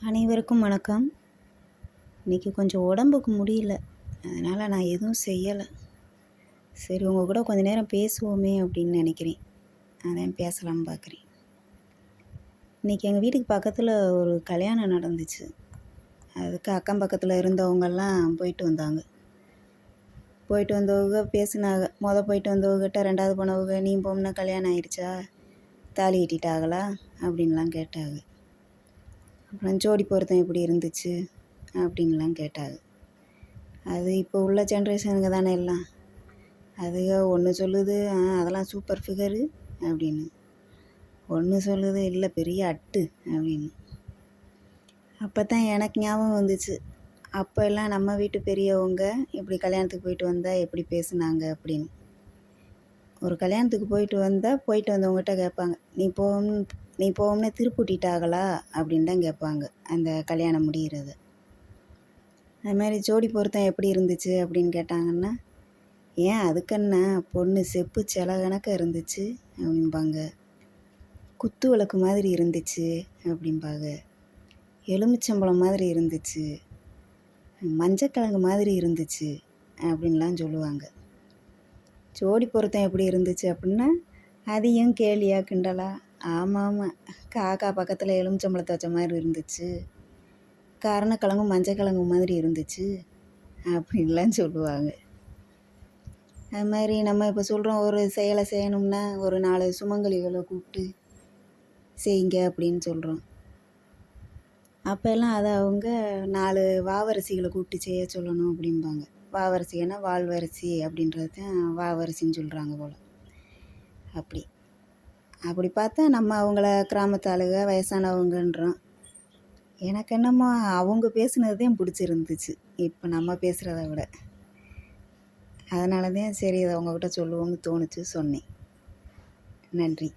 அனைவருக்கும் வணக்கம். இன்றைக்கி கொஞ்சம் உடம்புக்கு முடியல, அதனால் நான் எதுவும் செய்யலை. சரி, உங்கள் கூட கொஞ்ச நேரம் பேசுவோமே அப்படின்னு நினைக்கிறேன். அதான் பேசலாம்னு பார்க்குறேன். இன்றைக்கி எங்கள் வீட்டுக்கு பக்கத்தில் ஒரு கல்யாணம் நடந்துச்சு. அதுக்கு அக்கம் பக்கத்தில் இருந்தவங்கெல்லாம் போயிட்டு வந்தாங்க. போயிட்டு வந்தவங்க பேசினாங்க. போயிட்டு வந்தவங்ககிட்ட ரெண்டாவது போனவங்க, நீ போம்னா கல்யாணம் ஆயிடுச்சா, தாலி கட்டிட்டாங்களா அப்படின்லாம் கேட்டாங்க. அப்புறம் ஜோடி பொருத்தம் எப்படி இருந்துச்சு அப்படின்லாம் கேட்டாங்க. அது இப்போ உள்ள ஜென்ரேஷனுங்க தானே எல்லாம். அதுக ஒன்று சொல்லுது அதெல்லாம் சூப்பர் ஃபிகரு அப்படின்னு, ஒன்று சொல்லுது இல்லை பெரிய அட்டு அப்படின்னு. அப்போ தான் எனக்கு ஞாபகம் வந்துச்சு, அப்போ எல்லாம் நம்ம வீட்டு பெரியவங்க இப்படி கல்யாணத்துக்கு போயிட்டு வந்தால் எப்படி பேசுனாங்க அப்படின்னு. ஒரு கல்யாணத்துக்கு போயிட்டு வந்தவங்ககிட்ட கேட்பாங்க, நீ போகும்னு திருப்பூட்டிட்டாங்களா அப்படின்னு தான் கேட்பாங்க அந்த கல்யாணம் முடிகிறது. அது மாதிரி ஜோடி பொருத்தம் எப்படி இருந்துச்சு அப்படின்னு கேட்டாங்கன்னா, ஏன் அதுக்கென்ன, பொண்ணு செப்பு சில கணக்க இருந்துச்சு அப்படிம்பாங்க, குத்து விளக்கு மாதிரி இருந்துச்சு அப்படிம்பாங்க, எலுமிச்சம்பழம் மாதிரி இருந்துச்சு, மஞ்சக்கிழங்கு மாதிரி இருந்துச்சு அப்படின்லாம் சொல்லுவாங்க. ஜோடி பொருத்தம் எப்படி இருந்துச்சு அப்படின்னா அதையும் கேலியா கிண்டலா, ஆமாம் காக்கா பக்கத்தில் எலுமிச்சம்பழத்தை வச்ச மாதிரி இருந்துச்சு, கருணக்கிழங்கும் மஞ்சக்கிழங்கு மாதிரி இருந்துச்சு அப்படின்லாம் சொல்லுவாங்க. அது மாதிரி நம்ம இப்போ சொல்கிறோம், ஒரு செயலை செய்யணும்னா ஒரு 4 சுமங்கலிகளை கூப்பிட்டு செய்யுங்க அப்படின்னு சொல்கிறோம். அப்போல்லாம் அதை அவங்க 4 வாவரிசிகளை கூப்பிட்டு செய்ய சொல்லணும் அப்படிம்பாங்க. வாவரிசின்னா வாழ்வரிசி அப்படின்றது தான் வாவரிசின்னு சொல்கிறாங்க போல். அப்படி பார்த்தா நம்ம அவங்கள கிராமத்து ஆளுக வயசானவங்கன்றோம். எனக்கு என்னமோ அவங்க பேசுனது தான் பிடிச்சிருந்துச்சு இப்போ நம்ம பேசுகிறத விட. அதனால தான் சரி இதை அவங்கக்கிட்ட சொல்லுவோம்னு தோணுச்சு, சொன்னேன். நன்றி.